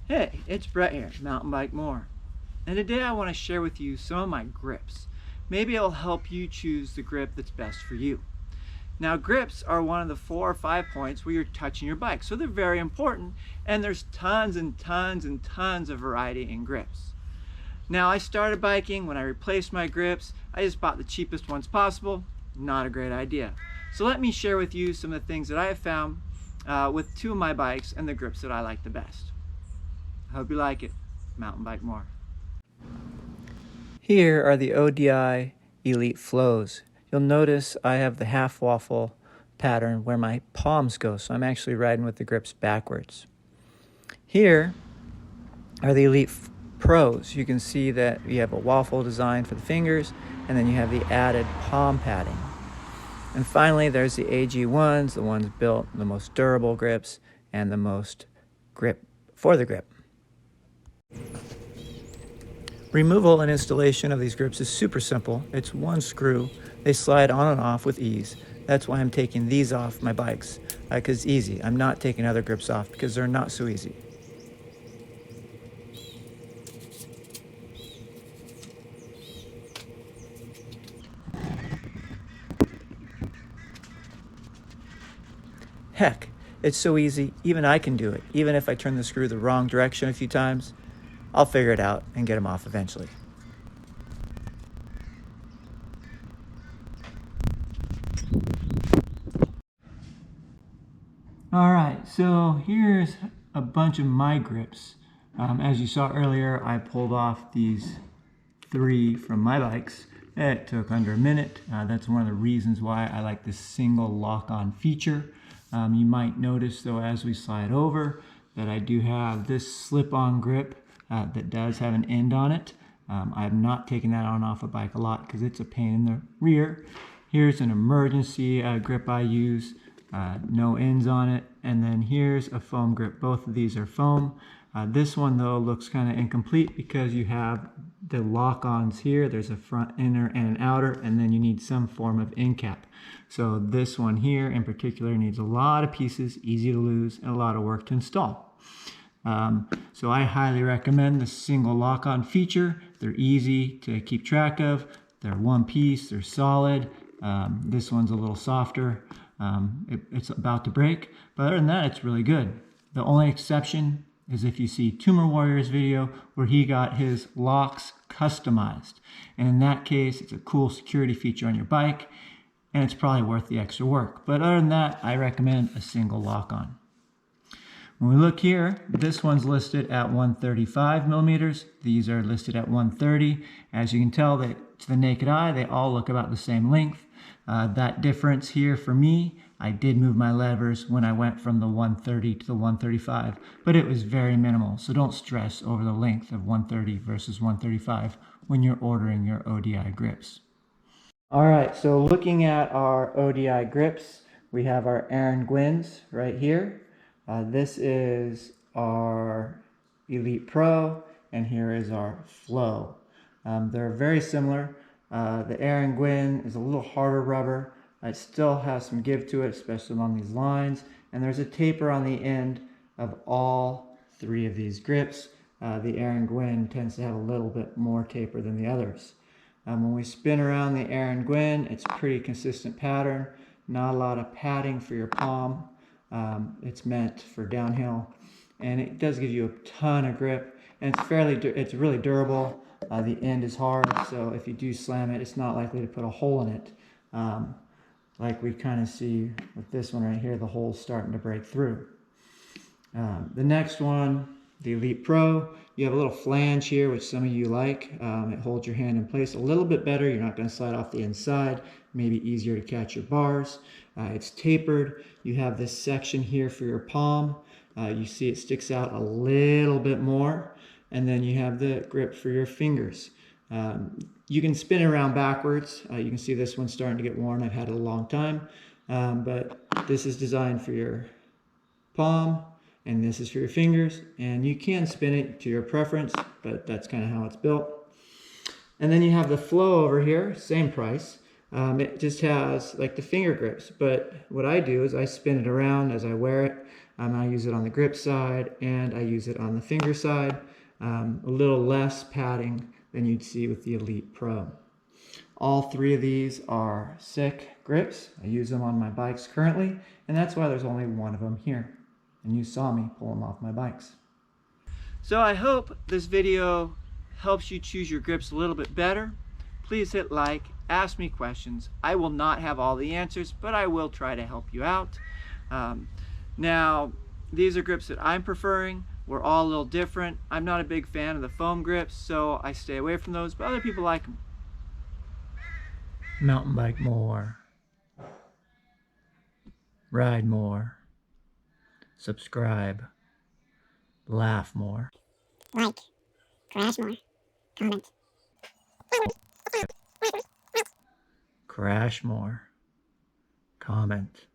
Hey, it's Brett here, MTBMOR, and today I want to share with you some of my grips. Maybe it'll help you choose the grip that's best for you. Now, grips are one of the 4 or 5 points where you're touching your bike, so they're very important, and there's tons and tons and tons of variety in grips. Now, I started biking. When I replaced my grips, I just bought the cheapest ones possible. Not a great idea. So let me share with you some of the things that I have found with 2 of my bikes and the grips that I like the best. Hope you like it. MTBMOR. Here are the ODI Elite Flows. You'll notice I have the half waffle pattern where my palms go, so I'm actually riding with the grips backwards. Here are the Elite Pros. You can see that you have a waffle design for the fingers, and then you have the added palm padding. And finally, there's the AG-1s, the ones built the most durable grips and the most grip for the grip. Removal and installation of these grips is super simple. It's one screw. They slide on and off with ease. That's why I'm taking these off my bikes, because it's easy. I'm not taking other grips off because they're not so easy. Heck, it's so easy, even I can do it. Even if I turn the screw the wrong direction a few times, I'll figure it out and get them off eventually. All right, so here's a bunch of my grips. As you saw earlier, I pulled off these 3 from my bikes. It took under a minute. That's one of the reasons why I like this single lock-on feature. You might notice though, as we slide over, that I do have this slip-on grip that does have an end on it. I'm not taking that on off a bike a lot because it's a pain in the rear. Here's an emergency grip I use, no ends on it. And then here's a foam grip. Both of these are foam. This one though looks kind of incomplete because you have the lock-ons here. There's a front inner and an outer, and then you need some form of end cap. So this one here in particular needs a lot of pieces, easy to lose, and a lot of work to install. So I highly recommend the single lock-on feature. They're easy to keep track of. They're one piece, they're solid. This one's a little softer. It's about to break, but other than that, it's really good. The only exception is if you see Tumor Warrior's video where he got his locks customized. And in that case, it's a cool security feature on your bike, and it's probably worth the extra work. But other than that, I recommend a single lock-on. When we look here, this one's listed at 135 millimeters. These are listed at 130. As you can tell, that to the naked eye, they all look about the same length. That difference here for me, I did move my levers when I went from the 130 to the 135, but it was very minimal. So don't stress over the length of 130 versus 135 when you're ordering your ODI grips. All right, so looking at our ODI grips, we have our Aaron Gwyn's right here. This is our Elite Pro, and here is our Flow. They're very similar. The Aaron Gwyn is a little harder rubber. It still has some give to it, especially along these lines. And there's a taper on the end of all 3 of these grips. The Aaron Gwyn tends to have a little bit more taper than the others. When we spin around the Aaron Gwyn, it's a pretty consistent pattern. Not a lot of padding for your palm. It's meant for downhill, and it does give you a ton of grip, and it's really durable. The end is hard, so if you do slam it, it's not likely to put a hole in it. Like we kind of see with this one right here, the hole's starting to break through. The next one, the Elite Pro, you have a little flange here, which some of you like. It holds your hand in place a little bit better. You're not going to slide off the inside. Maybe easier to catch your bars. It's tapered. You have this section here for your palm. You see it sticks out a little bit more. And then you have the grip for your fingers. You can spin it around backwards. You can see this one's starting to get worn. I've had it a long time. But this is designed for your palm, and this is for your fingers. And you can spin it to your preference, but that's kind of how it's built. And then you have the Flow over here, same price. It just has like the finger grips, but what I do is I spin it around as I wear it. I use it on the grip side and I use it on the finger side. A little less padding than you'd see with the Elite Pro. All three of these are sick grips. I use them on my bikes currently, and that's why there's only one of them here. And you saw me pull them off my bikes. So I hope this video helps you choose your grips a little bit better. Please hit like, ask me questions. I will not have all the answers, but I will try to help you out. Now, these are grips that I'm preferring. We're all a little different. I'm not a big fan of the foam grips, so I stay away from those, but other people like them. Mountain bike more. Ride more. Subscribe. Laugh more. Like. Crash more. Comment. Crash more. Comment.